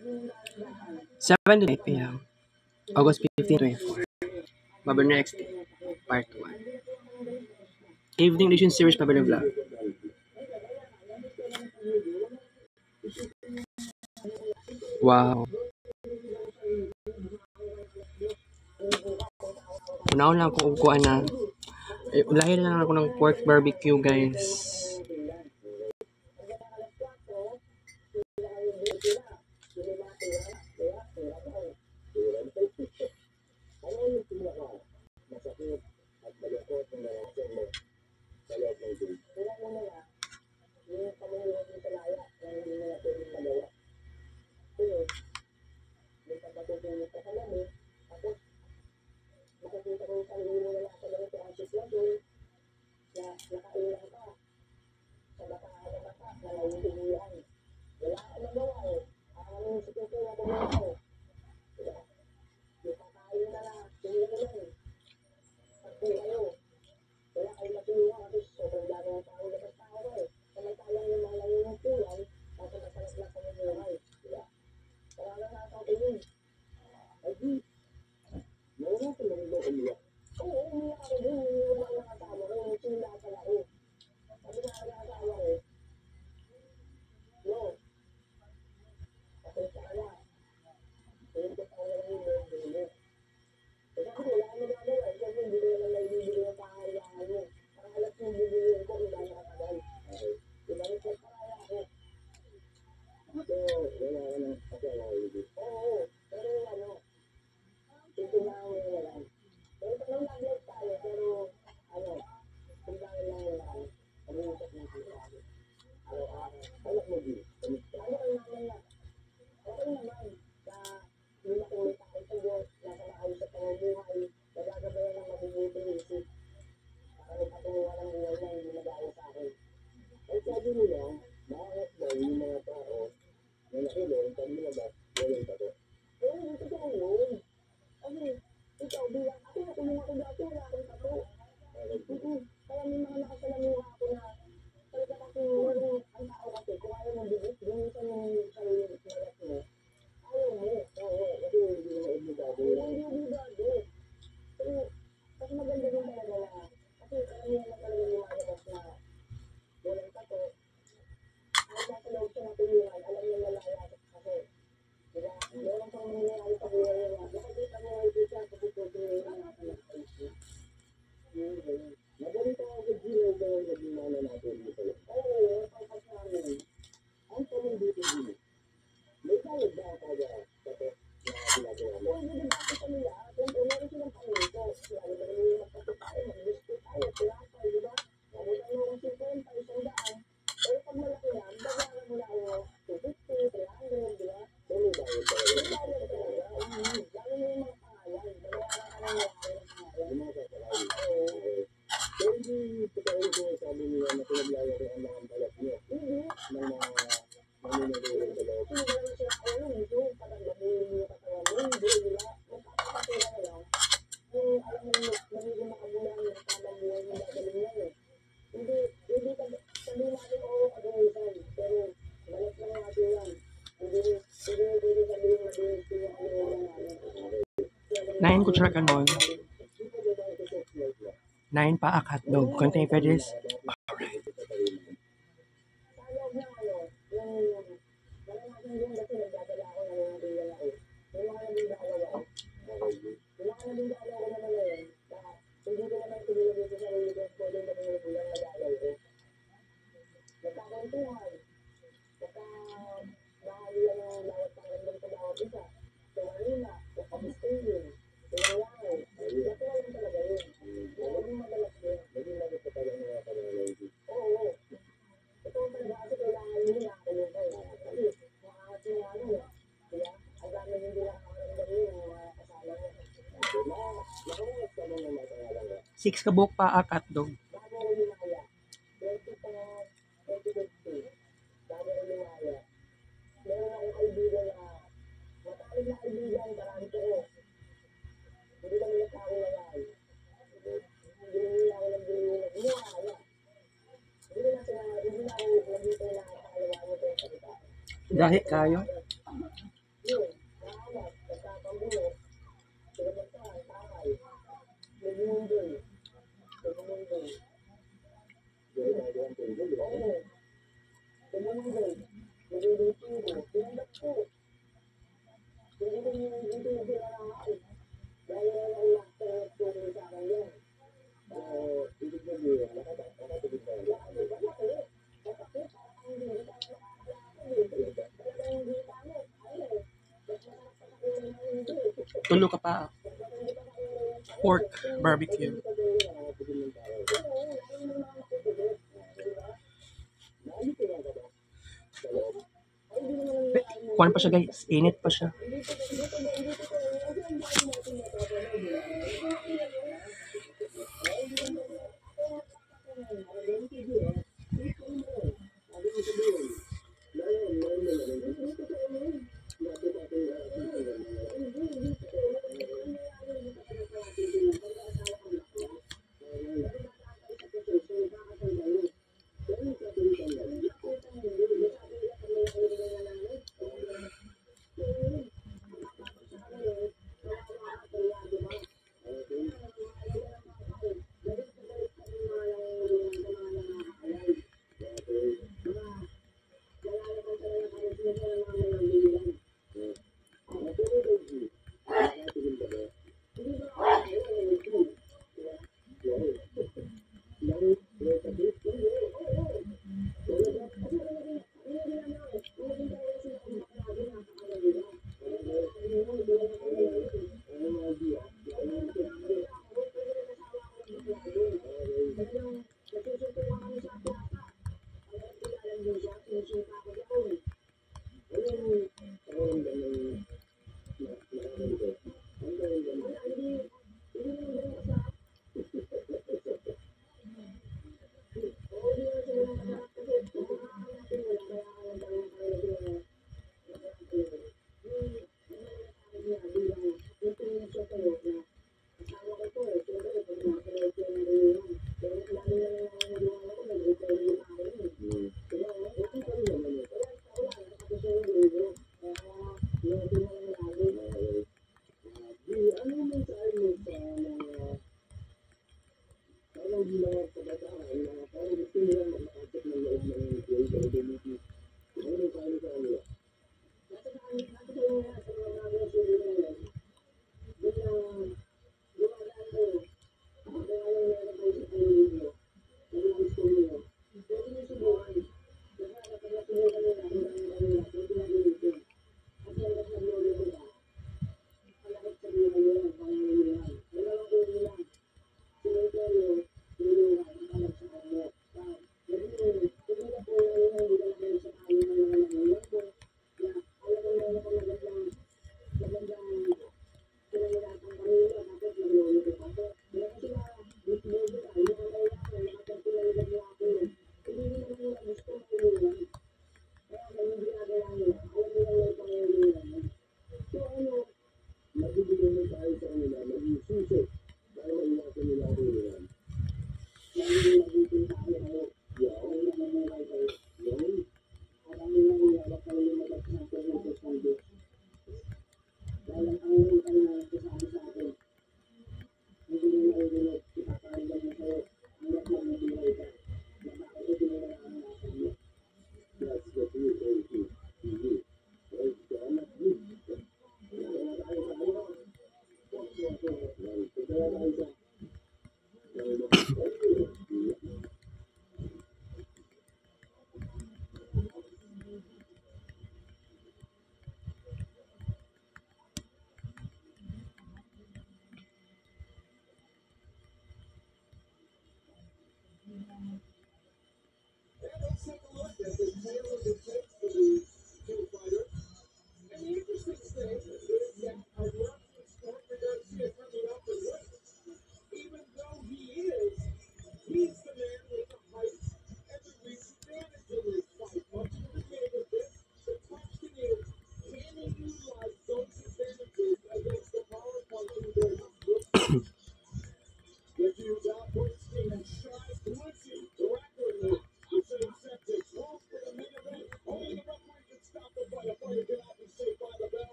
7 to 8 p.m. August 15, 24. Mabel next part 1. Evening edition series Mabel Vlog. Wow. Unaon lang ako kuha na. Ulahin lang ako ng pork barbecue, guys. Nine kutsara kanon. 9 pa hotdog. Contain veggies. Alright. Six ka buhok pa hotdog. Dahil kayo. Tulo ka pa. Pork barbecue. Kuhan pa siya guys. Init pa siya.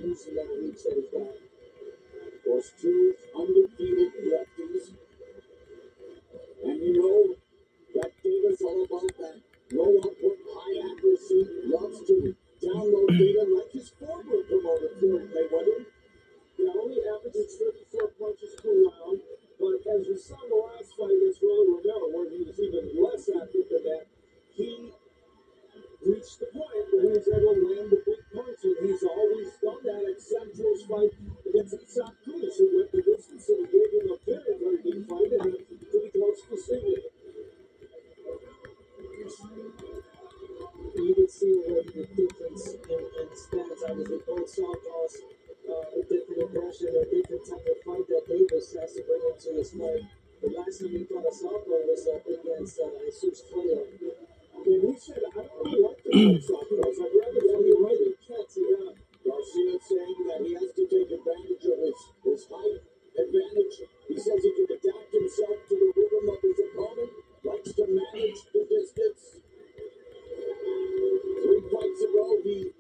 using that reach that he's got. Of course, two undefeated lefties. And you know that Davis all about that low output, high accuracy, loves to download data like his former promoter, Floyd Mayweather. Only averages 34 punches per round, but as we saw in the last fight against Rolly Romero, where he was even less accurate than that, he reached the point where he was able to land the big punch, and he's always done that, except for his fight against Isaac Cruz, who went the distance and gave him a very, very big fight, and pretty close to seeing it. You can see already the difference in stats. Obviously, both southpaws, a different impression, a different type of fight that Davis has to bring into this fight. The last time he fought a southpaw was against Jesus Clay. And he said, I don't really like to fight southpaws. I'd rather fight right catch it out. Garcia saying that he has to take advantage of his height advantage. He says he can adapt himself to the rhythm of his opponent, likes to manage the distance. 3 fights ago, he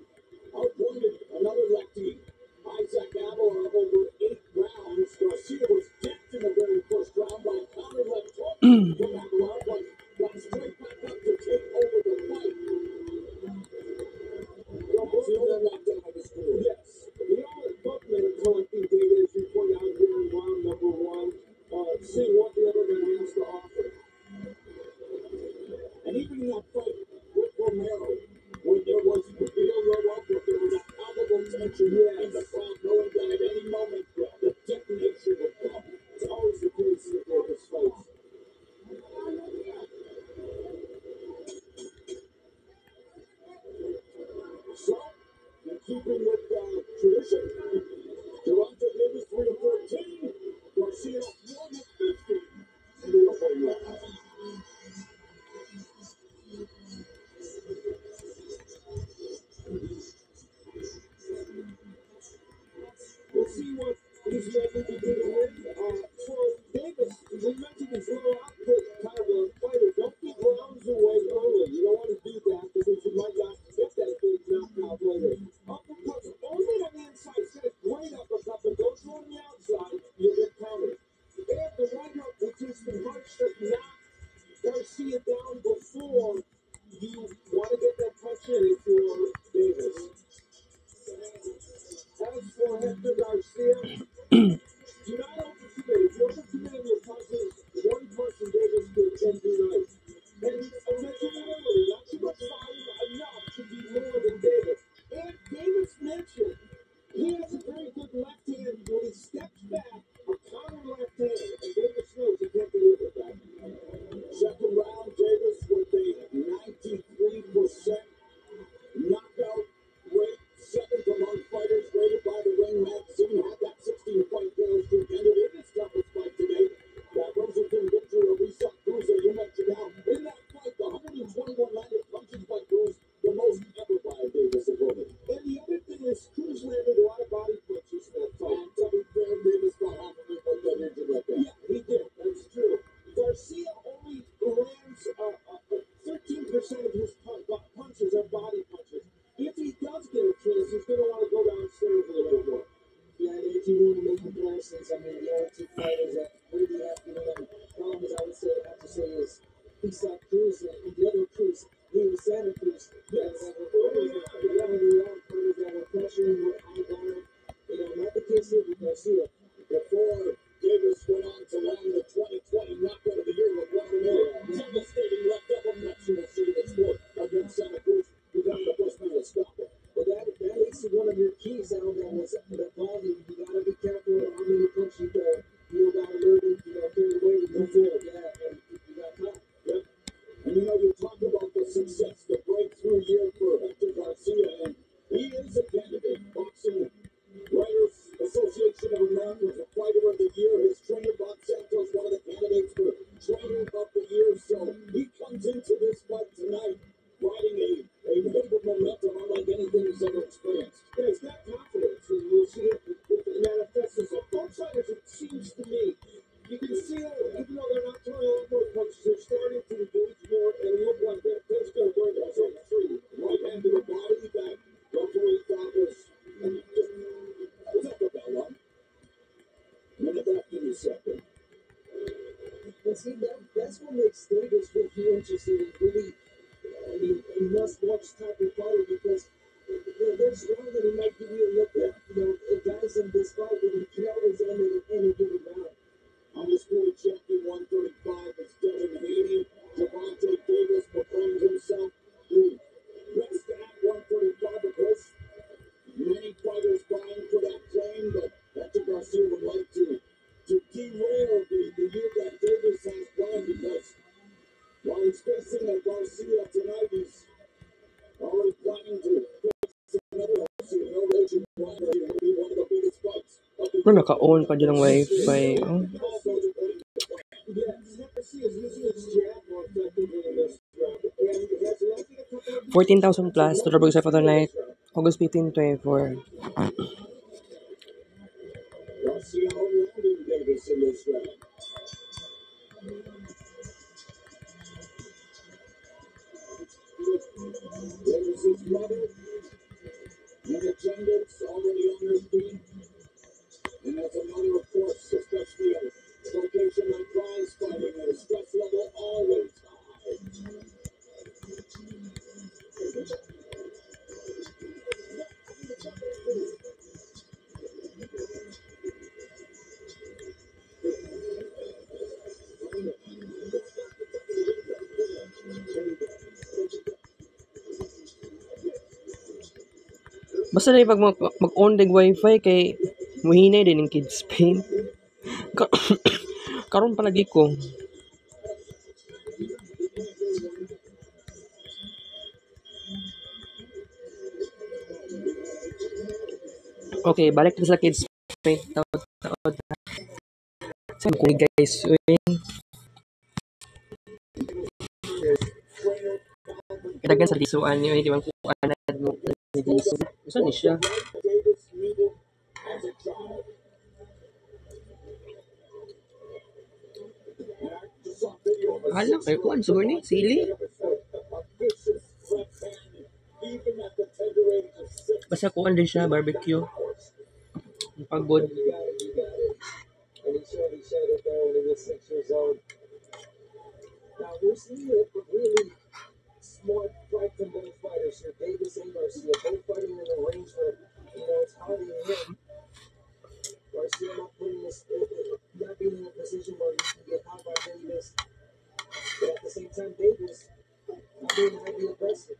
outpointed another lefty, Isaac Avila, over 8 rounds. Garcia was decked in the very first round by a counter left hook from Avila, but got straight back up to take over the fight. Garcia knocked out his career. Yes. Both men are collecting data, as you point out here in round number 1, seeing what the other guy has to offer. And even in that fight with Romero, when there was real low output, there was a palpable tension in the crowd, knowing that at any moment the detonation would come. It's always the case in Davis fights. So, in keeping with tradition, Gervonta Davis 3-14, Garcia 1-50 in the opening round. We'll see what he's able to do to win. For Davis, we mentioned his low output kind of a fighter. Don't get rounds away early. You don't want to do that because you might not get that big knockout later. Uppercuts only on the inside. It's got a great uppercut, but those on the outside, you'll get countered. They have the right hook, which is the punch that knocked Garcia down before. You want to get that punch in if you're Davis. As for Hector Garcia, do not overcommit. If you overcommit in your punches, one punch from Davis can be right. And I mentioned it earlier, not too much volume, enough to be more than Davis. And Davis mentioned he has a very good left hand. When he steps back, a counter left hand, and Davis knows he can't deliver that. Second round, Davis with a 93% knockout rate, second among fighters rated by the Ring Magazine. Had that 16-point Carol Street ended in his toughest fight today. That Rosenton victory of Isaac Cruz that you mentioned now. In that fight, the 121 landed punches by Cruz, the most ever by a Davis opponent. And the other thing is, Cruz landed a lot of body punches in that fight. And to be fair, Davis got half of it, but got injured like that. Yeah, he did. That's true. Garcia only lands 13% of his punches are body punches. If he does get a chance, he's going to want to go downstairs a little more. Yeah, and if you want to make comparisons, I mean, the other two fighters that really have, problems, I would say, I have to say, is Isaac Cruz and the other Cruz, Leo Santa Cruz. Yes. One of the young fighters that were pressuring with high guard. Not the case here with Garcia. Before Davis went on to land the 2020 knockout of the year with one more devastating left uppercut to the city of sport against Santa Cruz, who got the first man to stop it. But that is one of your keys out there was the volume. You got to be careful how many punches you throw. You got to learn it, carry away with no forward. Yeah, and you got caught. Yep. And you talk about the success, the breakthrough year for Hector Garcia, and he is a candidate. Boxing Writers Association of America was a fighter of the year. His trainer, Bob Santos, one of the candidates for trainer of the year. So he comes into this fight tonight riding a wave of momentum unlike anything he's ever experienced. Yeah, he's got confidence, and we'll see it with the And see, that's what makes Davis really interesting and really, I mean, a must-watch type of fighter because they're strong and he might give you a look at, guys in this fight where he can always end it in any given round. Undisputed champion 135 is Devin Haney. Gervonta Davis proclaimed himself the best at 135 because many fighters vying for that claim, but Hector Garcia would like to derail the year that Davis has planned because while he's facing a Garcia tonight, he's already planning to face another Garcia. No raging one Garcia will be one of the biggest fights of the Bro, naka-on pa dyan ng wifi. Oh. Yes, Garcia is using his jab more effectively in this round. And he has elected a couple of 14,000 plus to the Burgos for the night. August 15, 24. Garcia outlanding Davis in this round. Davis's mother in attendance, already on her feet. And as a mother, of course, especially a location like prize fighting, at a stress level always high. Basta na pag mag-on dig wifi kay muhinay din ng kids pain. Karon palagi ko. Okay, balik na sa kids pain. Taod. Saan ko guys? Kadagan sa lisuan niyo, hindi man ko anad mo. Saan ni siya? Davis needed as a child. Hala, kayo kuan siguro ni sili. Basta kuan din siya barbecue. Ang pagod. And he showed it there when he was 6 years old. Now, we're seeing a really smart fight from both fighters here. Davis and Garcia both fighting in a range where, it's hard to hit. Garcia not being in a position where you can get hot by Davis. But at the same time, Davis not being highly aggressive.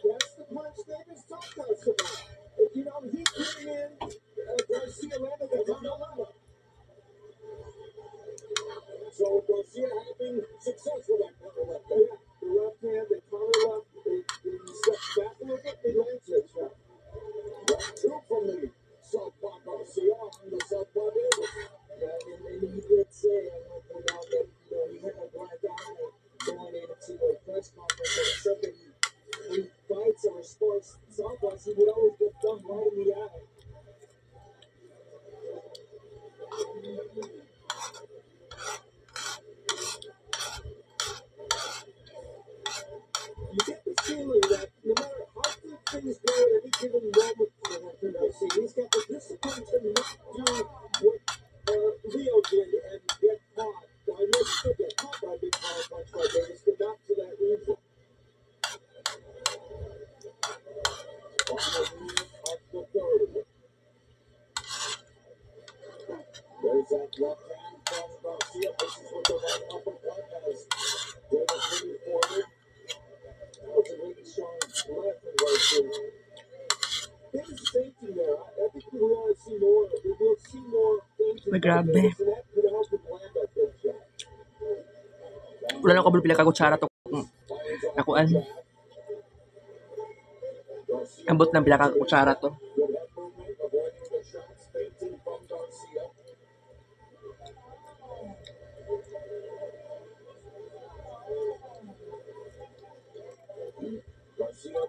That's the punch Davis talked us about. He came in, Garcia landed the counter left. So Garcia having success with that counter left. Yeah, the left hand, the counter left, he steps back a little bit, he lands it. Round two from the southpaw Garcia on the southpaw Davis. Yeah, and he did say, I want to point out that, he had a black eye going into a press conference and said that when he fights or sports southpaws, he would always get thumbed right in the eye. You get the feeling that no matter how good things go at any given moment for Hector Garcia, he's got the discipline to not do what Leo did and get caught. Now, I know he still get caught by a big power punch by Davis, but not for that reason. Off the third. There's that left hand from Garcia. This is what the right uppercut has. Davis moving forward. That was a really strong left and right there. Davis is safety there. I think we want to see more. We'll see more things. Ay, grabe. Davis, and that could help him land that big shot. Wala na ko pila ka kutsara to. Nakuan. Ambot ng pila ka kutsara to. Good head movement, avoiding the shots, feinting from Garcia. Garcia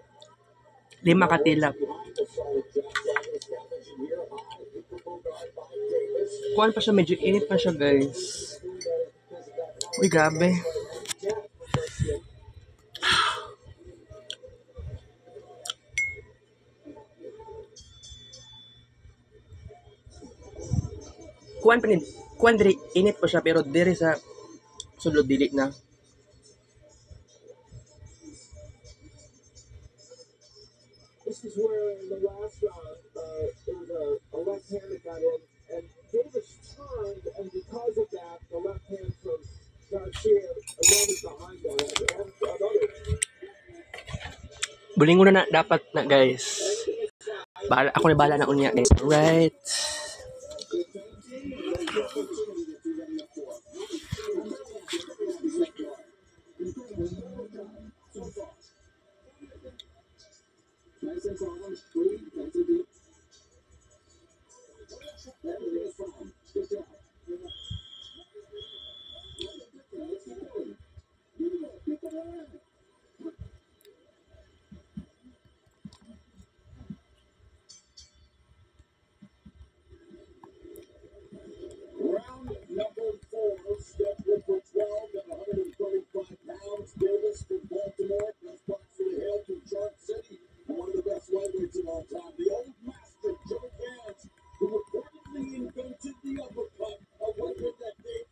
5 katilap. behind the solid jab, trying to establish here high, equal guard by Davis. Kuan pa siya, medyo init pa siya guys. Uy, grabe. kuan diri init pa siya pero diri sa sulod dili na. This is where the last there was a left hand that got in, and Davis turned, and because of that, the left hand from Garcia landed behind that, and another. Bulingon na dapat na guys. Ako na bala na unya guys. Right. Round number 4, step for 12 at 135 pounds. Davis from Baltimore, press box for the hill from Chark City, one of the best lightweights of all time. The old master, Joe Vance, who reportedly invented the uppercut, a weapon that they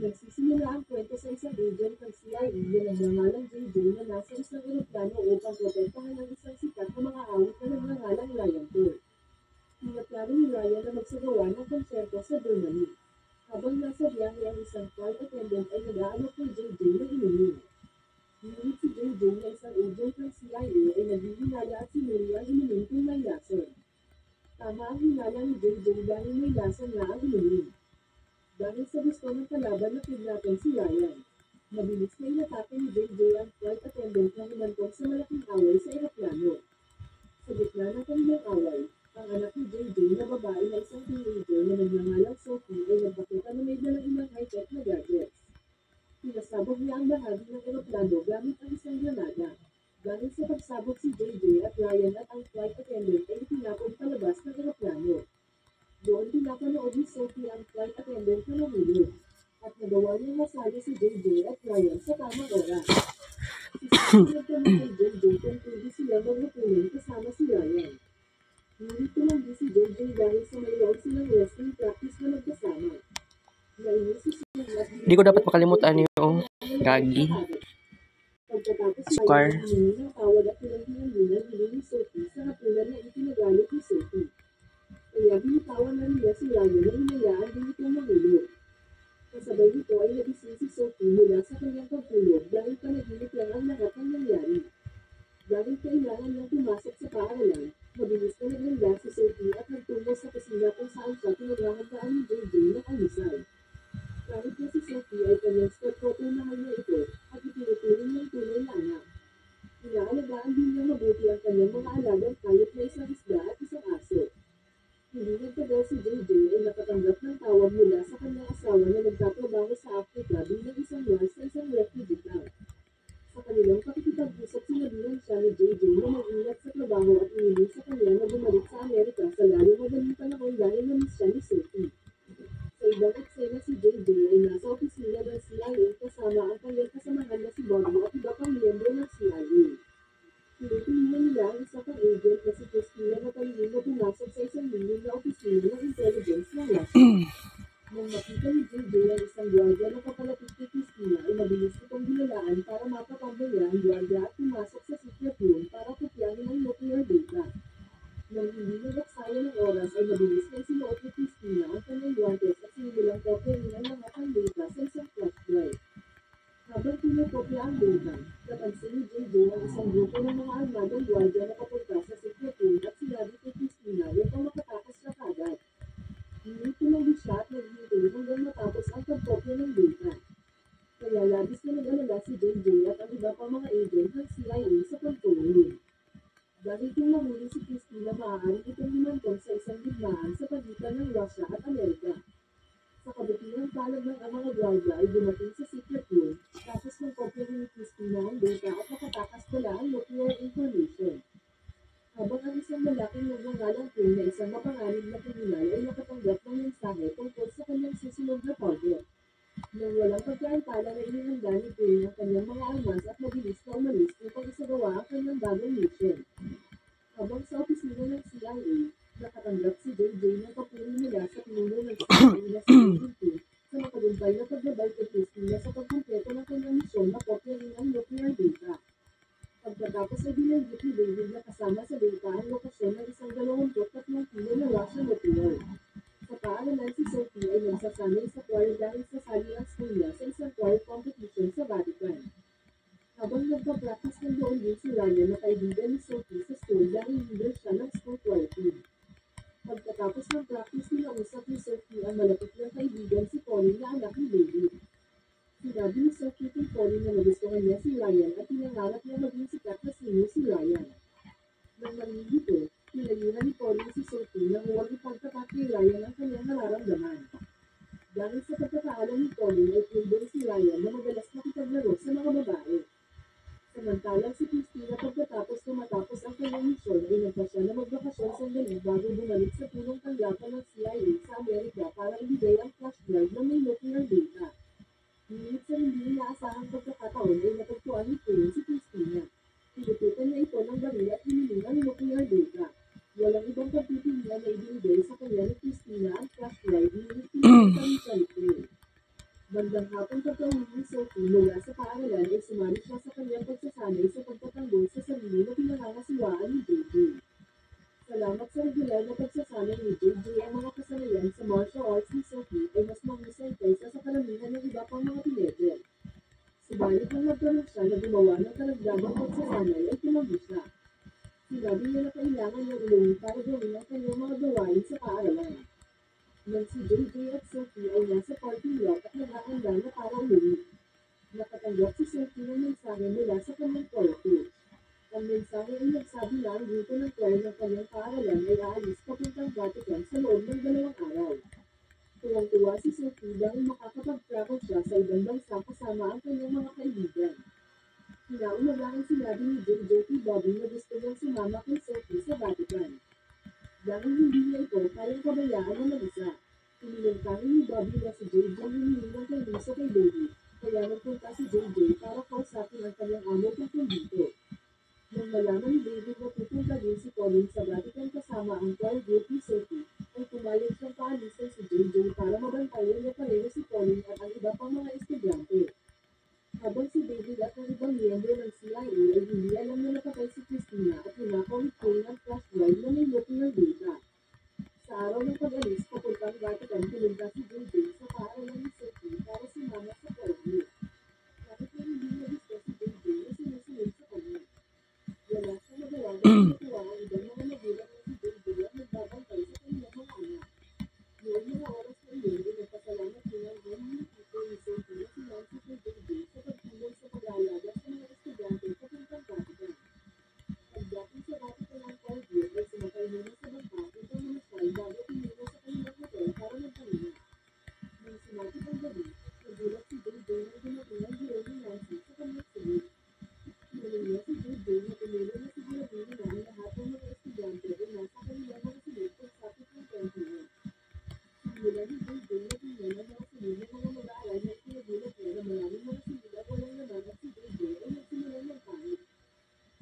Nagsisimula ang kwento sa isang agent ng CIA na nagngangalang JJ na nasa isang eroplano upang protektahan ang isang sikat na mga awit na nagngangalang Ryan Tour. Pinaplano ni Ryan na magsagawa ng konserto sa Germany. Habang nasa biyahe ang isang flight attendant ay nag-aalok kay JJ na inumin. Ngunit si JJ na isang agent ng CIA ay naghihinala at sinuri ang inumin kung may lason. Tama ang hinala ni JJ dahil may lason na ang inumin. Dahil sa gusto ng kalaban na kidnapin si Ryan, mabilis na inatake ni JJ ang flight attendant na humantong sa malaking away sa eroplano. Sa gitna ng kanilang away, ang anak ni JJ na babae na isang teenager na nagngangalang Sophie ay nagpakita na may dalang ilang high-tech na gadgets. Pinasabog niya ang bahagi ng eroplano gamit ang isang granada. Dahil sa pagsabog si JJ at Ryan at ang flight attendant ay itinapon palabas ng eroplano. Doon pinapanood ni Sophie ang flight attendant na nahulog at nagawa niyang masali si JJ at Ryan sa tamang oras. Si Sophie nagtanong kay JJ kung pwede sila maglutunin kasama si Ryan. Ngunit tumanggi si JJ dahil sa mayroon silang wrestling practice na magkasama. Nainis si Sophie at Hindi ko dapat makalimutan yung gagi. pagkatapos Square. Ryan humingi ng tawad at pinanghinanghinan ni Sophie sa hapunan na itinagalit ni Sophie. Kaya binitawan na niya si Ryan na hinayaan din itong mahulog. Kasabay nito ay nagising si Sophie mula sa kanyang pagtulog dahil panaginip lang ang lahat ng nangyari. Dahil kailangan niyang pumasok sa paaralan, mabilis na naghanda si Sophie at nagtungo sa kusina kung saan siya pinaghahandaan ni JJ ng almusal. Kahit na si Sophie ay kanyang stepdaughter mahal na ito at itinuturing niyang tunay na anak. Inaalagaan din niya mabuti ang kanyang mga alagang kahit na isang isda at isang aso. Hindi nagtagal si JJ ay nakatanggap ng tawag mula sa kanyang asawa na nagtatrabaho sa Africa bilang isang nurse sa isang refugee camp. Sa kanilang pakikipag-usap sinabihan siya ni JJ na mag-ingat sa trabaho at iniling sa kanya na bumalik sa Amerika sa lalong madaling panahon dahil na-miss siya ni Sophie. Sa ibang eksena si JJ ay nasa opisina ng CIA kasama ang kanyang kasamahan na si Bobby at iba pang miyembro ng CIA. Pinipilihan nila ang isa pang agent na si Christina na palihim na pumasok sa isang lilim na opisina ng intelligence ng Russia. Nang makita ni JJ ang isang gwardiya na kapalapit kay Christina ay mabilis itong binalaan para mapatambol niya ang gwardiya at pumasok sa secret room para kopyahin ang nuclear data. Nang hindi nagaksaya ng oras ay mabilis na isinuot ni Christina ang kanyang guantes at sinimulang kopya isang grupo ng mga armadong gwardiya na papunta sa secret room at sinabi kay Christina upang makatakas siya kagad. Ngunit tumanggi siya at naghintay hanggang matapos ang pagkopya ng data. Kaya labis na nag-alala si JJ at ang iba pang mga agent ng CIA sa control room. Dahil kung mahuli si Christina, maaaring itong humantong sa isang digmaan sa pagitan ng Russia at Amerika. Sa kabutihang palad ng ang mga gwardiya ay dumating sa secret room, tapos ng kopya ni Christina ang data at nakatakas pala ang nuclear information. Habang ang isang malaking nagngangalang Queen na isang mapanganib na kriminal ay nakatanggap ng mensahe tungkol sa kanyang susunod na target. Nang walang pagkaantala na inihanda ni Queen ang kanyang mga armas at mabilis na umalis upang isagawa ang kanyang bagong mission. Habang sa opisina ng CIA, nakatanggap si JJ ng papuri mula sa pinuno ng CIA na si Queen sa matagumpay na pagbabay kay Christina sa pagkumpleto ng kanyang misyon na kopyahin ang nuclear data. Pagkatapos ay binanggit ni David na kasama sa data ang lokasyon ng isang 23 kilo na Russian nuclear. Sa paaralan si Sophie ay nagsasanay sa choir dahil sasali ang school niya sa isang choir competition sa Vatican. Habang nagpa-practice ng doon din si Ryan na kaibigan ni Sophie sa school dahil leader siya ng school choir team. Pagkatapos ng practice, ninausap ni Sophie ang malapit ng kaibigan si Colin na anak ni David. Sinabi ni Sophie kay Colin na nagustuhan niya si Ryan at pinangarap niya maging sikat na singer si Ryan. Nang marinig ito, pinayuhan ni Colin si Sophie na huwag ipagtapat kay Ryan ang kanyang nararamdaman. Dahil sa pagkakaalam ni Colin ay playboy si Ryan na madalas nakipaglaro sa mga babae. Samantalang si Christina pagkatapos na matapos ang kanyang misyon ay nagpa siya na magbakasyon sandali bago bumalik sa punong tanggapan ng CIA sa Amerika para ibigay ang flash drive na may nuclear data. Ngunit sa hindi inaasahang pagkakataon ay natagpuan ni Queen si Christina. Pinutukan niya ito ng baril at hiniling ang nuclear data. Walang ibang pagpipilian na ibinigay sa kanya ni Christina ang flash drive ngunit pinagkakaroon siya ni Queen. Bandang hapon pagkauwi ni Sophie mula sa paaralan ay sumali siya sa kanyang pagsasanay sa pagtatanggol sa sarili na pinangangasiwaan ni JJ. Salamat sa regular na pagsasanay ni JJ ang mga kasanayan sa martial arts ni Sophie ay mas mahusay kaysa sa karamihan ng iba pang mga teenager. Subalit nang nagkaroon siya na gumawa ng karagdagang pagsasanay ay tumanggi siya. Sinabi niya na kailangan niya umuwi para gawin ang kanyang mga gawain sa paaralan. Nang si JJ at Sophie ay nasa parking lot at naghahanda na para umuwi. Nakatanggap si Sophie ng mensahe mula sa kanyang choir coach. Ang mensahe ay nagsabi na ang grupo ng choir ng kanyang paaralan ay aalis papuntang Vatican sa loob ng 2 araw. Tuwang-tuwa si Sophie dahil makakapag-travel siya sa ibang bansa kasama ang kanyang mga kaibigan. Kinaumagahan sinabi ni JJ kay Bobby na gusto niyang sumama kay Sophie sa Vatican. Dahil hindi niya ito kayang pabayaan na mag-isa, pinilangkahin ni Bobby na si JJ hiniling ng permiso kay David, kaya nagpunta si JJ para kausapin ang kanyang amo tungkol dito. Nang malaman ni David na pupunta din si Colin sa Vatican kasama ang choir group ni Sophie, ay pumayag siyang paalisan si JJ para mabantayan niya pareho si Colin at ang iba pang mga estudyante. Habang si David at ang ibang miyembro ng CIA ay hindi alam na napatay si Christina at hinakaw ni Queen ang flash drive na may nuclear data. Sa araw ng pag-alis papuntang Vatican, pinunta si JJ sa paaralan ni Sophie para sumama sa choir group. Kahit na hindi niya gusto si JJ na sinusunod sa kanya. Wala siyang magawa dahil natuwa ang ibang mga magulang na si JJ at nagbabantay sa kanyang mga anak. Noong mga oras na iyon ay nagpasalamat din ang home ni teacher ni Sophie na si Nancy kay JJ sa pagtulong sa pag-aalaga sa mga estudyante papuntang Vatican. Pagdating sa Vatican ang choir group ay sumakay muna sa bangka upang mamasyal bago tumira sa kanilang hotel para magpahinga. Nang sumapit ang gabi, nagulat si JJ nang dumating ang bureau ni Nancy sa kanyang sulit. Tinanong niya si JJ na tumira na siguraduhin na ang lahat ng mga estudyante ay nasa kanilang mga sulit pagsapit ng 21. Sinula ni JJ na tingnan ang mga sulit ng mga mag-aaral na ikinagulat niya na maraming mga sulit at walang laman at si JJ ay nagsimulan ng pangit.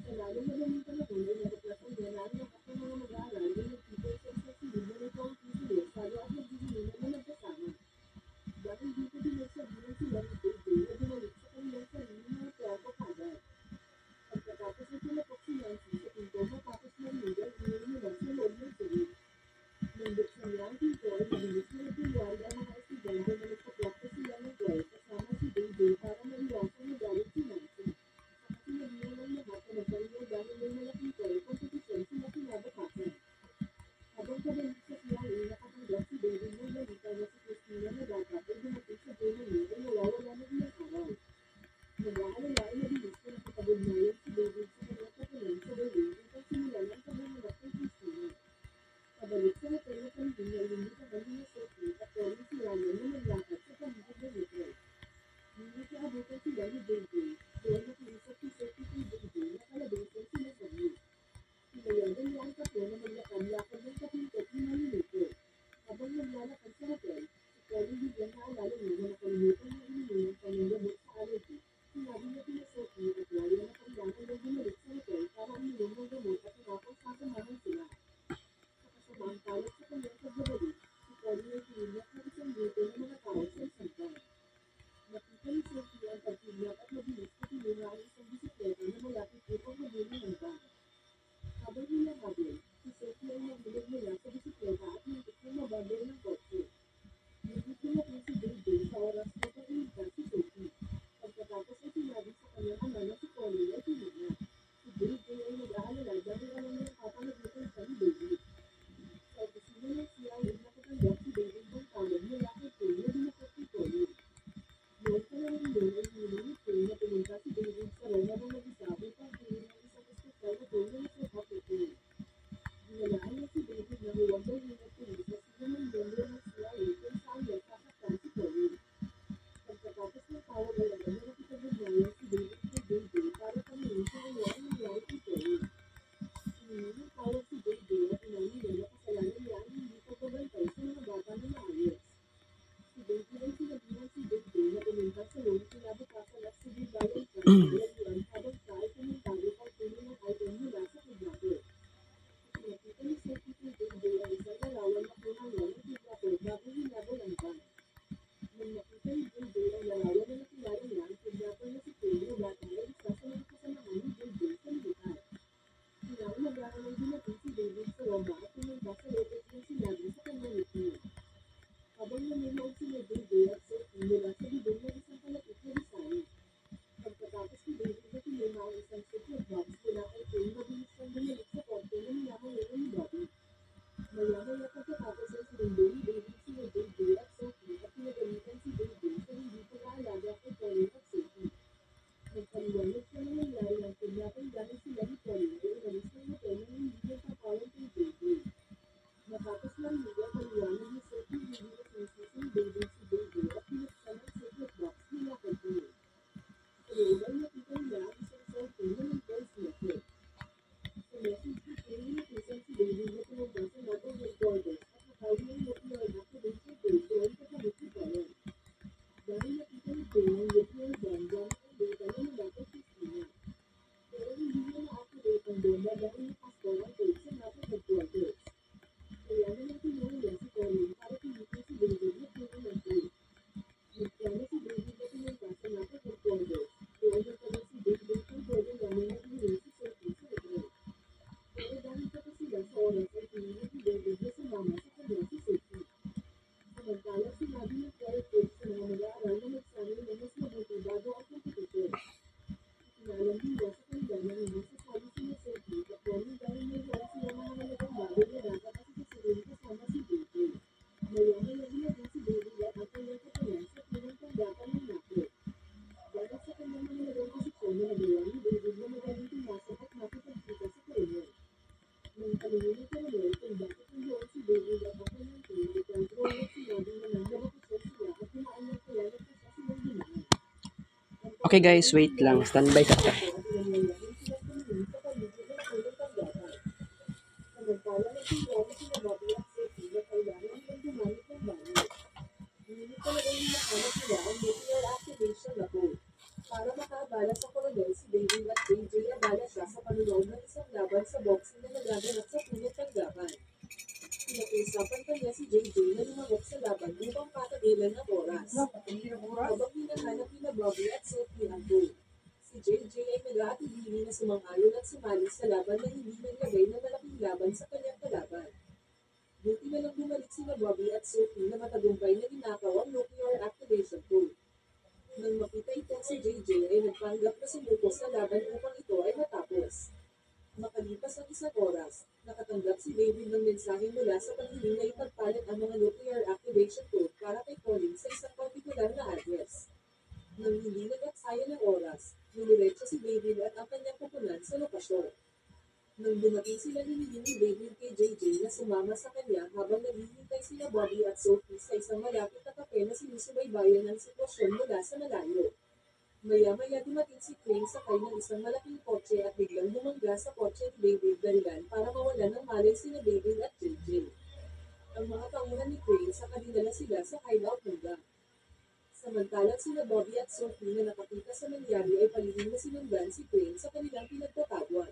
Sa lalong madaling panahon ay natuklas ang ganaan ng mga mag-aaral na nagtipon sa isang sulit na may kaunting sulit salo at nagdidinunan na nagkasama. Dahil dito dinagsabihan sila ni JJ na bumalik sa kanilang sarili mga kwarto kagad. Pagkatapos ay tinapok si Nancy sa pinto matapos marinig ang ingay mula sa loob ng sulit. Nang buksan niya ang pinto ay mabilis na nagkunwari ang mga estudyante na nagpaplakta sila ng choir kasama si JJ para maiwasang magalit si Nancy. Saka sinabihan ng lahat na bomba dahil nakascore ang goal sa laban ng quarters. Kaya naman tinulungan si Colin para pilitin si David na kunin ang goal. Nagplano si David na pumunta sa laban ng quarters. Doon nagtanong si David kung pwede namin mag-iwi si Sophie sa loob. Pero dahil pa sila sa oras ay pinili si David na sumama sa kanya si Sophie. Samantalang sinabi ng player coach sa mga mag-aaral na magsanay na mas mabuti bago ang kompetisyon. Itinalang nila sa kanila na hindi sasali sila Sophie at Colin dahil may wala silang mga malagang bagay na dapat asikasuhin kasama si David. Maya-maya ilagay si David at ang kanyang kapalan sa pinang tanggapan ng nato. Dahil sa kanyang mahalagang posisyon na nagawa ni David na magaling pumasok at makipagkita sa Colin. Nang tanungin ni Colin kung bakit nandoon si David at ang kanyang team ay control at sinabi na nanggabakasyon sila at humaan ng kaya nagkasa silang dumaan. Okay guys, wait lang. Standby ka pa. Samantala nagsimula sila Bobby at Sophie na kailangan nilang gumamit ng banyo. Hindi talaga hinahanap nila ang nuclear activation na goal. Para makaabala sa koronel si David at JJ abala siya sa panunood ng isang laban sa boxing na nagaganap sa punot tanggapan. Pinakiusapan pa niya si JJ na lumabok sa laban upang patagilan ng oras. Habang hinahanap nila Bobby at Sophie ang goal. Si JJ ay nag-aatubili na sumang-ayon at sumali sa laban na hindi naglagay ng malaking laban sa kanyang kalaban. Buti na lang bumalik sila Bobby at Sophie na matagumpay na ninakaw ang nuclear activation goal. Nang makita ito si JJ ay nagpanggap na sumuko sa laban upang ito ay matapos. Makalipas ang isang oras, nakatanggap si David ng mensahe mula sa paghiling na ipagpalit ang mga nuclear activation code para kay Colin sa isang partikular na address. Nang hindi nagaksaya ng oras, dumiretso si David at ang kanyang pupunan sa lokasyon. Nang dumating sila hiniling ni David kay JJ na sumama sa kanya habang naghihintay sila Bobby at Sophie sa isang malapit na kape na sinusubaybayan ng sitwasyon mula sa malayo. Maya-maya dumating si Crane sakay ng isang malaking kotse at biglang bumangga sa kotse ni David dahilan para mawalan ng malay sina David at JJ. Ang mga tauhan ni Crane sa dinala sila sa hideout nila. Samantalang sina Bobby at Sophie na nakakita sa nangyari ay palihim na sinundan si Crane sa kanilang pinagtatagwan.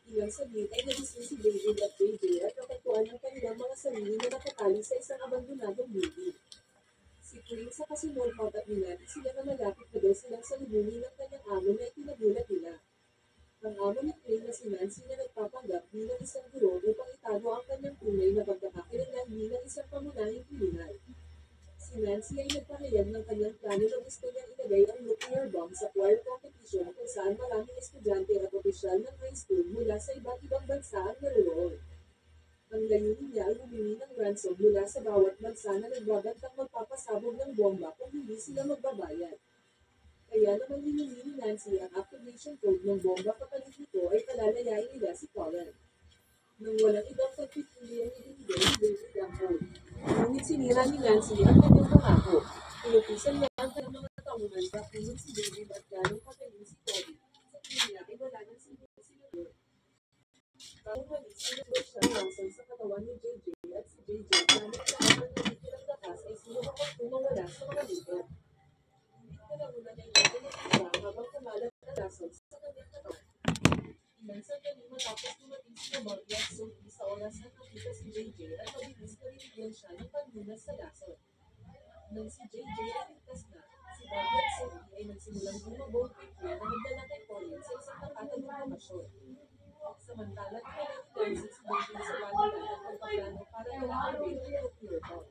Ilang saglit ay nagising si David at JJ at nakatuan ng kanilang mga sarili na nakatali sa isang abandonadong building. Si Crane sa kasunod at ninati sila na malapit na daw silang salubungin ng kanyang amo na itinagulat nila. Ang amo ni Crane na si Nancy na nagpapanggap bilang isang guro upang itago ang kanyang tunay na pagkakakilanlan bilang isang pamunahing kriminal. Si Nancy ay nagpahayag ng kanyang plano na gusto niyang ilagay ang nuclear bomb sa choir competition kung saan maraming estudyante at opisyal ng high school mula sa iba't ibang bansa ang naroon. Ang layunin niya ay humingi ng ransom mula sa bawat bansa na nagbabantang magpapasabog ng bomba kung hindi sila magbabayad. Kaya naman hiningi ni Nancy ang activation code ng bomba kapalit nito ay palalayain nila si Colin. Nang walang ibang pagpipili ang ibinigay ni David ang code. Ngunit sinira ni Nancy ang kanyang pangako. Inutusan niya ang kanyang mga tauhan na punin si David at ganong pagaling si Cody. Sa tingin niya ay wala nang sila doon. Bago malis ay nag-work siya ng muscle sa katawan ni JJ at si JJ gamit sa kapal na bikilang lakas ay sinubukang tumawala sa mga libro. Hindi ko na una na ilagay na siya habang kumalat na muscle sa kanyang katawan. Ilang sandali matapos dumating sila Bobby at Sophie sa oras na nakita si JJ at mabilis na rinigyan siya ng panlunas sa lason. Nang si JJ ay ligtas na, si Bobby at Sophie ay nagsimulang bumabog kay Claire na nagdala kay Colin sa isang nakatagong lokasyon. Samantalang pinag-Nancy si David sa bagulan at pagpaplano para i-activate ang nuclear bomb.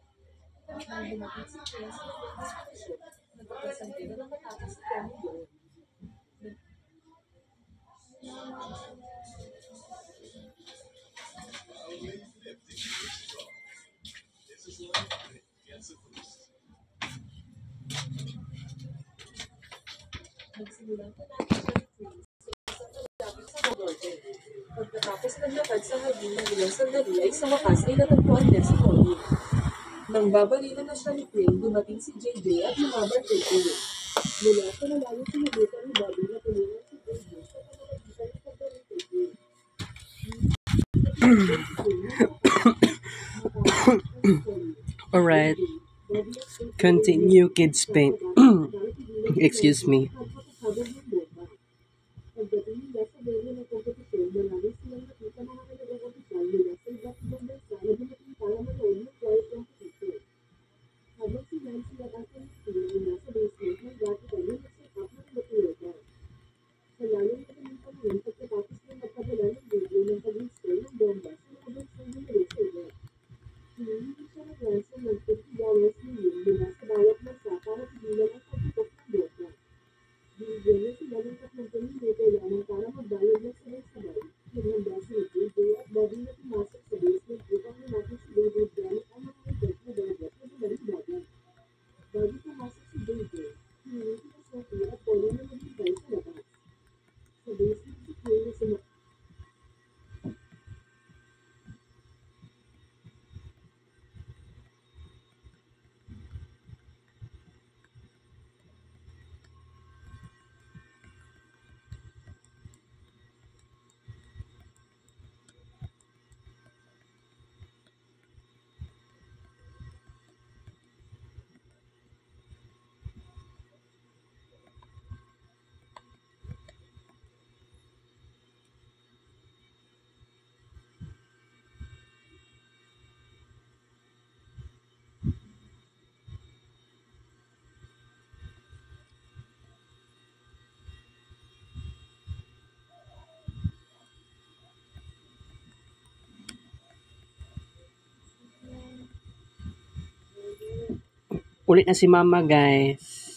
Nang dumating si Claire sa kanyang disposisyon, nagpapasangkin na matapos si Tommy doon. Nagsimulang panakit siya ni Crane sa isang malapit sa Gordon. Pagkatapos naglakad sa hardin ng ilang sandali ay sa wakas ay natagpuan niya si Colin. Nang babalinan na siya ni Crane, dumating si JJ at lumaban kay Crane. Mula sa malayo sinabutan ni Bobby na tulungan si JJ sa pamamagitan ng pagdaling kay Crane. Alright. Continue, kids paint. Excuse me. Pagdating nila sa dulo ng kompetisyon, marami silang nakita mga kanilang opisyal mula sa iba't ibang bansa na dumating para manood ng choir competition. Habang si Nancy at ang Christine ay nasa basement ng Vatican na nag-set up ng batulogan. Sa lalong madaling panahon pagkatapos ng magpadala ng video ng pag-install ng bomba sa mga bansang bumili sa Iraq. Hinihingi siya ng ransom ng $50 million mula sa bawat bansa para pigilan ang pagputok ng bomba. Binigyan niya sila ng 30 minuto lamang para magbayad ng sabay-sabay. Naghanda sina JJ at Bobby na pumasok sa basement upang hanapin si David gamit ang mga ikat na gadget na dumaling-dagat. Bago pumasok si JJ, hiningi sina Sophie at Polly na maghintay sa labas. Sa basement si Clay na Ulit na si Mama, guys.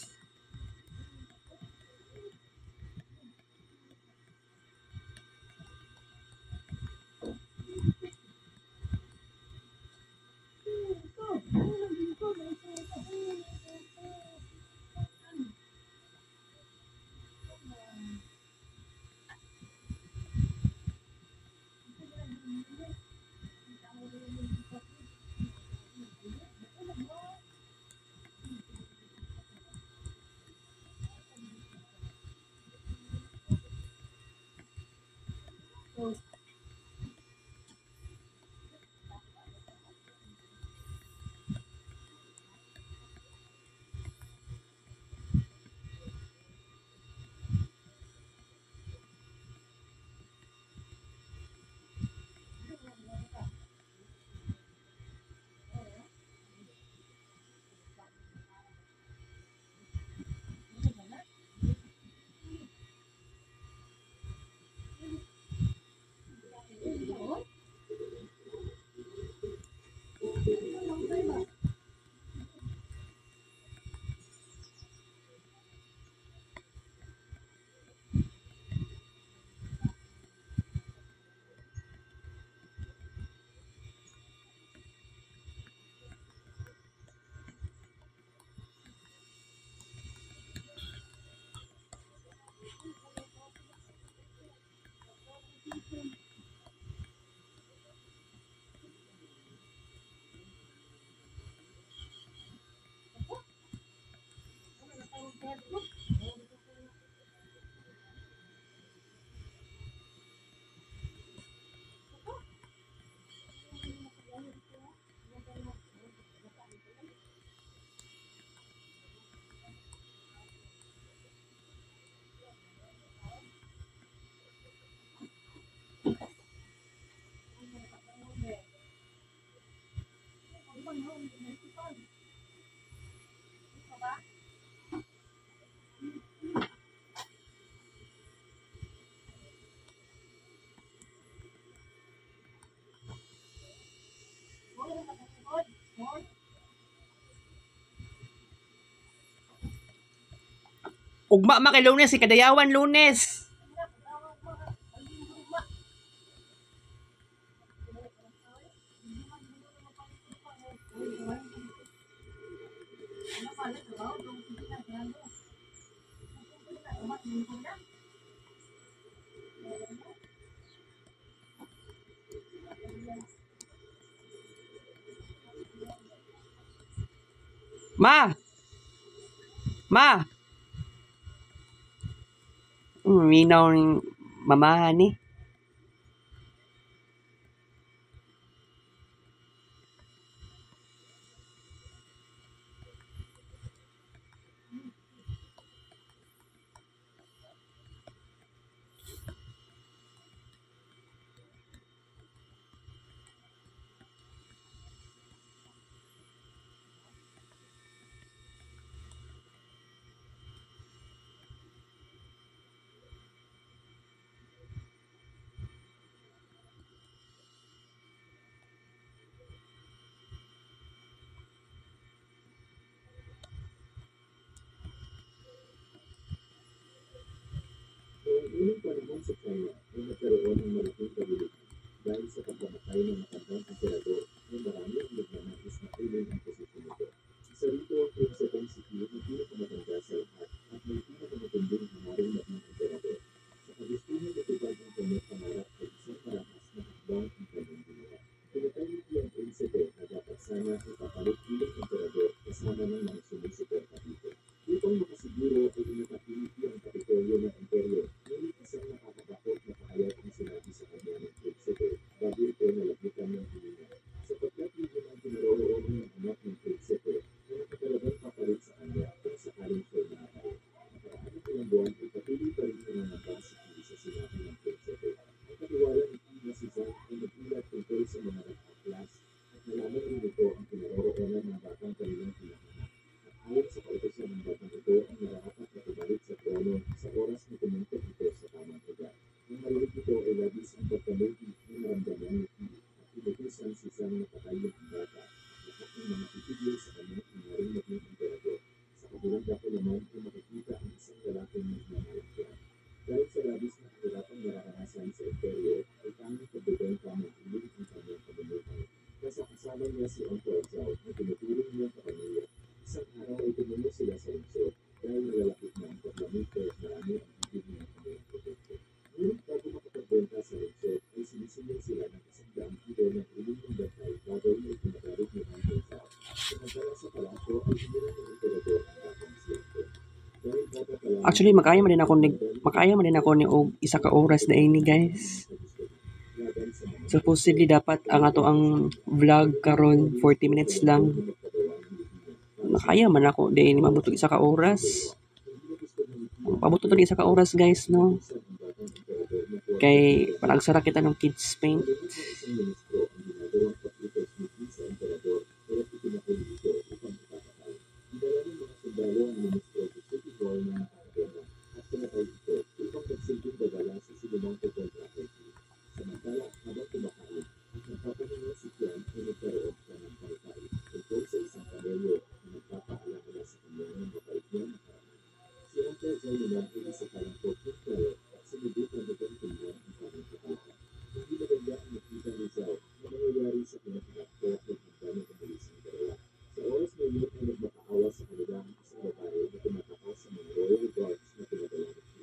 Ugma ma kay Lunes, ikadayawan Lunes. Ma! Ma! Minaw ng mamahan ni. sa China ay nagkaroon ng malaking kaguluhan dahil sa pagkamatay ng matandang emperador ay marami ang nagnanais na kunin ang posisyon nito. Isa rito ang prinsipong si Q na pinakamatanda sa lahat at may pinakamatinding hangaring maging emperador. Sa kagustuhan natupad ang kanyang pangarap ay isang malakas na hakbang ang kanyang ginawa. Pinatay ni Q ang prinsipe na dapat sana ay papalit bilang emperador kasama ng mga sumusuporta dito. Upang makasiguro ay inatahimik ang kapitolyo ng imperyo, ngunit isang nakakatakot na pahayag ang sinabi sa kanya ng prinsipe bago ito nalapitan ng hininga. Sapagkat yun ang kinaroroonan ng anak ng prinsipe na nakatalagang papalit sa kanya kung sakaling siya'y namatay. Nakaraan ng ilang buwan ay patuloy pa rin nanganamba si Q sa sinabi ng prinsipe. Ang katiwala ni Q na si Zhang ay nag-ulat tungkol sa mga nag-aklas at nalaman rin nito ang kinaroroonan ng batang kanilang hinahanap. Ayon sa kautosan ng batang ito ang nararapat na pabalik sa trono sa oras na pumunta ito sa tamang lugar. Ang marinig ito ay labis ang pagkamuti na naramdaman ni Q at inutusan si Zhang na patayin ang bata at lahat ng mga titigil sa kanyang hangaring maging emperador. Sa kabilang dako naman ay makikita ang isang lalaking nagmamalakyan. Dahil sa labis na kahirapang nararanasan sa imperyo ay tanging pagbebenta ng iling ang kanyang pamumuhay. Kasama niya si Emperor Zhao na tinuturing niyang kapamilya. Isang araw ay tumungo sila sa lungsod dahil nalalapit na ang paglamig at marami ang bibili ng kanilang produkto. Ngunit bago makapagbenta sa lungsod ay sinisingil sila ng isang daang kilo ng iling ng bantay bagay na itinagalit ni Emperor Zhao. Samantala sa palasyo ay hinirang ng emperador ang batang si Emperor. Dahil bata pa lang, Actually, makaya man din ako ni og isa ka oras na ini, guys. laban sa mga Supposedly dapat ang ato ang vlog karon 40 minutes lang. pagkagawa ng lihinan. Makaya man ako di ni mabutog isa ka oras. Pabuto to isa ka oras, guys, no. Kay panagsara kita ng kids paint. Isang ministro ang ginagawang pag-utos ni Q sa emperador pero itinakuli ito upang ipapatay. Dinala ng mga sundalo ang ministro sa City Hall ng nakakadena at pinatay ito upang magsilbing babala sa sinumang kukontra kay Q. Samantala, habang kumakain, at nagpapahinga si Qian ay nagkaroon siya ng pagkain tungkol sa isang panelyo na nagpapaalala sa kanya ng mabait niya nakaraan. Si Emperor Zhao naman ay isa parang fortune teller at sinubukan na gantihan ang kanyang kapalaran. Hindi maganda ang nakita ni Zhao na nangyayari sa kinahinap kaya naghanda ng kabilis ang dalawa. Sa oras na iyon ay nagmakaawa sa kanila ang isang babae na tumatakas sa mga royal guards na pinadala ni Q.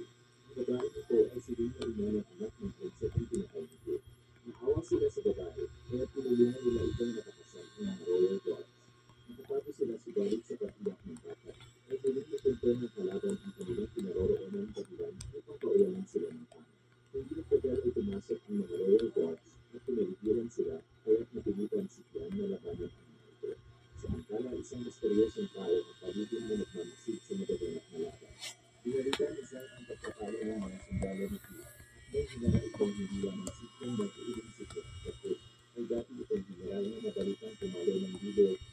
Ang babae ito ay si Rina ng anak ng prinsipeng pinatay ni Q. Naawa sila sa babae kaya tinulungan nila itong matakasan ng mga royal guards. Nakatago sila subalit sa pag-iyak ng bata ay muling napunta ng kalaban ang kanilang kinaroroonan dahilan upang pauwalan sila ng tama. Hindi nagtagal ay pumasok ang mga royal guards at pinaligiran sila kaya't napilitan si Qian na labanan ang mga ito. Samantala, isang misteryosong tao ang paligid na nagmamasid sa magaganap na laban. Binalitan ni Zhang ang pagkatalo ng mga sundalo ni Q at nang hinara itong hindi lamang siklong mag-iiling si Qian kapos ay dati itong general na nabalitang pumalo ng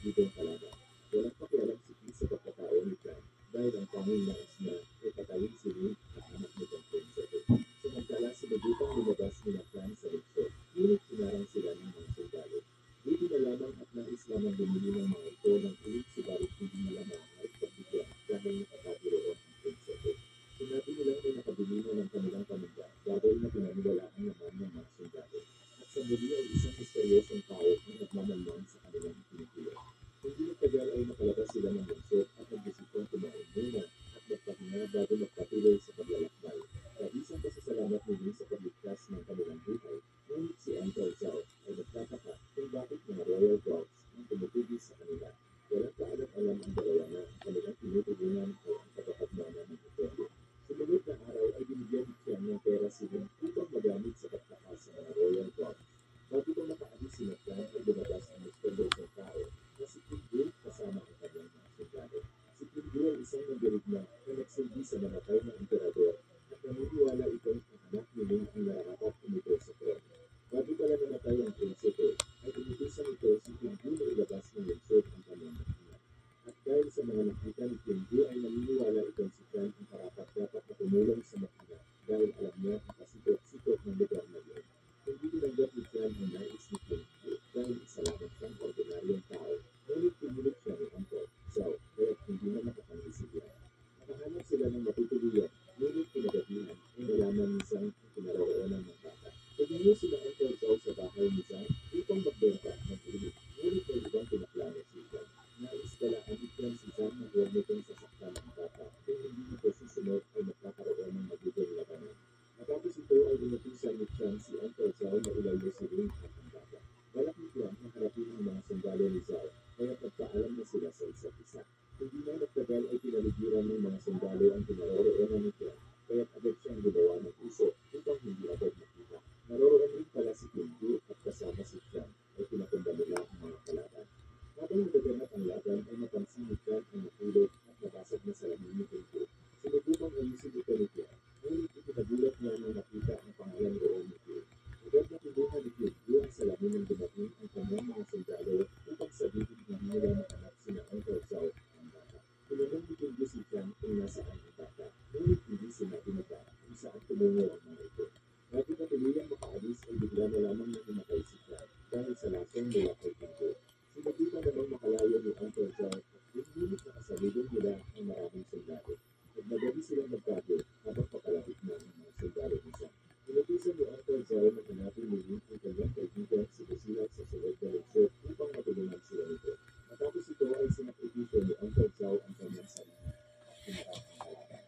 bidong kalaban. Walang pakialam si Q sa pagkatao ni Qian dahil ang tanging nais niya ay patayin si Rin at anak nitong prinsipe. Samantala, sinubukang lumabas nila Qian sa lungsod, ngunit hinarang sila ng mga sundalo. Buti na lamang at nais lamang bumili ng mga ito ng ulit subalit hindi nila maaari pagbigyan dahil nakatago roon ang prinsipe. Sinabi nilang may nakabili na ng kanilang paninda bagay na pinaniwalaan naman ng mga sundalo. At sa muli ay isang misteryosong tao ang nagmamalman sa kanilang pinipili. Hindi nagtagal ay nakalabas sila ng lungsod at nagdesisyon kumain muna at magpahinga bago magpatuloy sa paglalakbay. Labisang pasasalamat nila sa pagligtas ng kanilang buhay, ngunit si Emperor Zhao ay nagtataka kung bakit mga royal guards ang tumutugis sa kanila. Walang kaalam-alam ang dalawa na ang kanilang tinutulungan ay ang tagapagmana ng imperyo. Sumunod na araw ay binigyan ni Qian ng pera si Rin upang magamit sa pagtakas sa mga royal guards. Bago pa makaalis si Qian ay lumabas ang misteryosong tao na si King Gu kasama ang kanyang mga sundalo. Si King Gu ay isang mandirigma na nagsilbi sa namatay na emperador at naniniwala itong ang anak ni Ling ang nararapat umito sa trono. Bago pala namatay ang prinsipe, ay inutusan ito si King Gu na ilabas ng lungsod ang kanyang makina. At dahil sa mga nakita ni King Gu ay naniniwala itong si Qian ang karapat dapat na tumulong sa makina dahil alam niya ang kasikot-sikot ng lugar na yun. Hindi tinanggap ni Qian ang nais ni King Gu dahil isa lamang siyang ordinaryong tao, ngunit pinilit siya ni Emperor Zhao kaya hindi na makapangisigilan. Nakahanap sila ng matutuluyan Tumungo sila Uncle Joe sa bahay ni Zhang upang magbenta ng ulit. Ngunit may ibang pinaplano si Zhang. Nais dalaan itong si Zhang na huwag nitong sasaktan ang bata. Kung hindi ito susunod ay magkakaroon ng magiging labanan. Matapos ito ay inutusan ni Zhang si Uncle Joe na ilayo si Ring at ang bata. Balak ni Zhang na harapin ang mga sundalo ni Zhao, kaya nagpaalam na sila sa isa't isa. Hindi na nagtagal ay pinaligiran ng mga sundalo ang kinaroroonan ni Zhang, kaya agad siyang gumawa ng puso upang hindi agad makita. Naroroon rin pala si Kingu at kasama si Zhang ay pinakunda nila ang mga kalaban. Habang nagaganap ang laban ay napansin ni Zhang ang napulot at nabasag na salamin ni Kingu. Sinubukang ayusin ito ni Zhang, ngunit itinagulat niya nang nakita ang pangalan roon ni Zhang. Agad na kinuha ni Kingu ang salamin ng dumating ang kanyang mga sundalo upang sabihin na hindi nila mahanap sina Uncle Zhao ang bata. Tinanong ni Kingu si Zhang kung nasaan ang bata, ngunit hindi sinabi na ba kung saan tumungo ang mga ito. Bago na tuluyang makaalis ay bigla na lamang na himatay si Zhang dahil sa lasong mula kay Kingu. Sinubukan namang makalayo ni Uncle Zhao at ngunit nakasalubong nila ang maraming sundalo. Nagmadali silang magtago habang papalapit na ang mga sundalo ni Zhang. Inutusan ni Uncle Zhao na hanapin muli ang kanyang kaibigan si Basilan sa sunod na lungsod upang matulungan sila nito. Matapos ito ay sinakripisyo ni Uncle Zhao ang kanyang sarili at hinarap ang kalaban.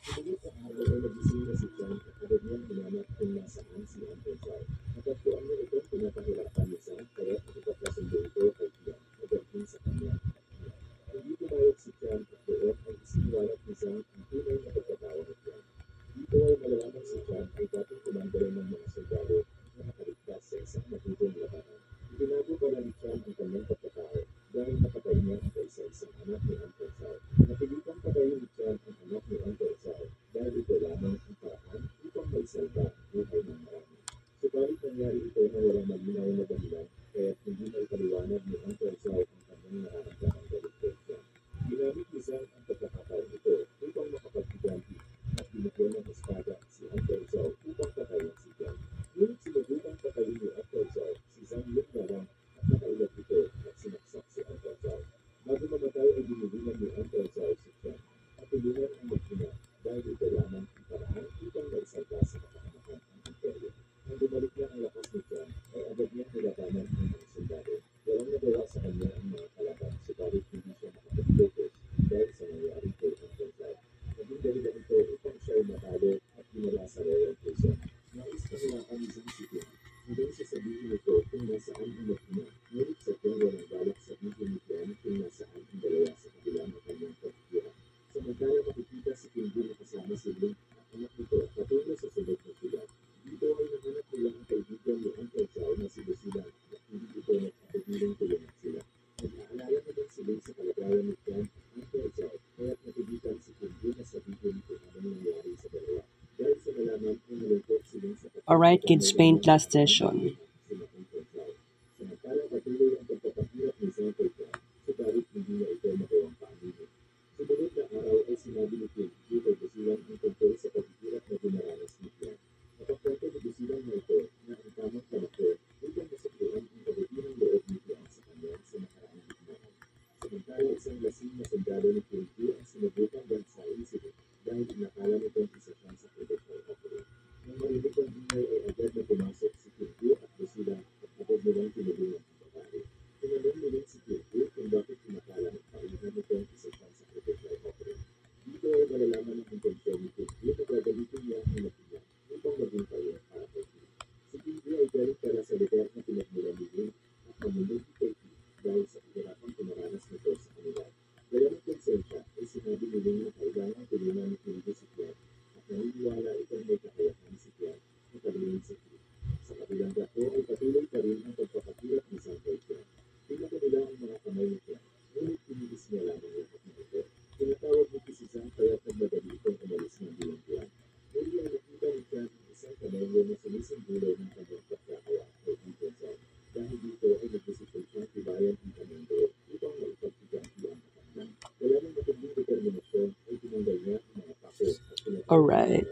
Sumunod sa araw ay nagising na si Zhang at agad niyang hinanap kung nasaan si Uncle Zhao. Natagpuan niya itong pinapahirapan ni Zhang kaya nakapagkasundo ito kay Tian na dalhin sa kanya at Tian. Hindi pumayag si Tian at doon ay isiniwalat ni Zhang ang tunay na pagkatao ni Tian. Dito ay malalaman si Tian ay dating komandero ng mga sundalo na nakaligtas sa isang matutong labanan. Itinago pala ni Tian ang kanyang pagkatao dahil napatay niya ang isa-isang anak ni Uncle Zhao. Napilitang patayin ni Tian ang anak ni Uncle Zhao dahil ito lamang ang paraan upang maisalba ang buhay ng marami. Subalit nangyari ito na walang malinaw na dahilan kaya hindi maipaliwanag ni Uncle Zhao ang kanyang nararamdamang galit kay Tian. Ginamit ni Zhang ang pagkakataon ito upang makapaghiganti at binigyan ng espada si Uncle Zhao upang patayin si Tian. Ngunit sinubukang patayin ni Uncle Zhao si Zhang Yun lang at nakailag ito at sinaksak si Uncle Zhao. Bago mamatay ay binibilan ni Uncle Zhao si Tian at tulungan ang mag-ina dahil ito lamang ang paraan upang maisalba sa kapahamakan ang imperyo. Nang bumalik na ang lakas ni Tian ay agad niyang nilabanan ang mga sundalo. Walang nagawa sa kanya ang mga kalaban subalit hindi siya makapag-focus dahil sa nangyari kay Uncle Zhao. Naging dahilan ito upang siya ay matalo at dinala sa royal prison. Nais panilakan ni Zhang si Tian. Hanggang sasabihin nito kung nasaan ang mag-ina. Ngunit sa Tian walang balak sabihin ni Tian kung nasaan ang dalawa sa kabila ng kanyang pagkira. Samantala makikita si Kingu na kasama si Ling at anak nito patungo sa sunod na sila. Dito ay nahanap nila ang kaibigan ni Uncle Zhao na si Basilan at hindi ito nagpapagiling tulungan sila. Nag-aalala naman si Ling sa kalagayan ni Tian at Uncle Zhao kaya't napilitan si Kingu na sabihin kung anong nangyari sa dalawa. Dahil sa nalaman ay nalungkot si Ling sa Alright, Kids Paint last session. sina Uncle Zhao. Samantala patuloy ang pagpapahirap ni Zhang kay Tian, subalit hindi niya ito magawang paaminin. Sumunod na araw ay sinabi ni Kingu kay Basilan ang tungkol sa paghihirap na dinaranas ni Tian. Napagkwento ni Basilan na ito na ang tamang panahon upang masakluan ang kabutihang loob ni Tian sa kanya sa nakaraang digmaan. Samantala isang lasing na sundalo ni Kingu ang sinubukang bansain si Ling dahil inakala nitong isa siyang sa protocol operate. Nang marinig ang ingay ay agad na pumasok si Kingu at Basilan at agad nilang tinulungan ang babae. Tinanong ni Ling si Kingu kung bakit inakala ng pahingan nitong isa siyang sa protocol operate. Dito ay malalaman ng intensyon ni Kingu na gagamitin niya ang mag-ina upang maging payo para kay Ling. Si Kingu ay galing pala sa lugar na pinagmulan ni Ling at namumuti kay Ling dahil sa kahirapang pinaranas nito sa kanila. Kaya ng konsensya ay sinabi ni Ling na kailangan tulungan ni Kingu si Tian at naniniwala itong may kakayahan si Tian na talungin si Ling. Sa kabilang dako ay patuloy pa rin ang pagpapahirap ni Zhang kay Tian. Tingnan nila ang mga kamay ni Tian, ngunit pinilis niya lamang lahat ng ito. Tinatawag nito si Zhang kaya't nagmadali itong umalis ng bilang Tian. Muli ay nakita ni Tian ang isang kamay na sumisimbolo ng kanyang pagkakawa kay Uncle Zhao. Dahil dito ay nagdesisyon siyang tibayan ang kanyang loob upang maipaghiganti ang kanyang. Kaya ng matinding determinasyon ay tinanggal niya ang mga pako at pinatawag Alright.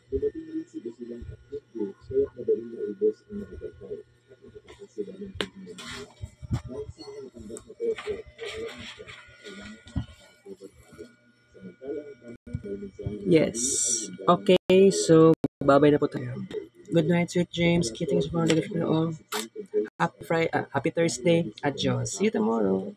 Dumating rin si Basilan at Kingu kaya't madaling naubos ang mga bantay at nakatakas sila ng hindi na mga. Dahil sa mga natanggap na pwesto ay alam na siya kailangan ng makakapagod kaagad. Samantala ang tamang may ni Zhang na Yes. muli ay hindahan Okay, so babay na po tayo. Good night, sweet dreams. Kitty is for the all. Happy Friday, happy Thursday. Adios. See you tomorrow.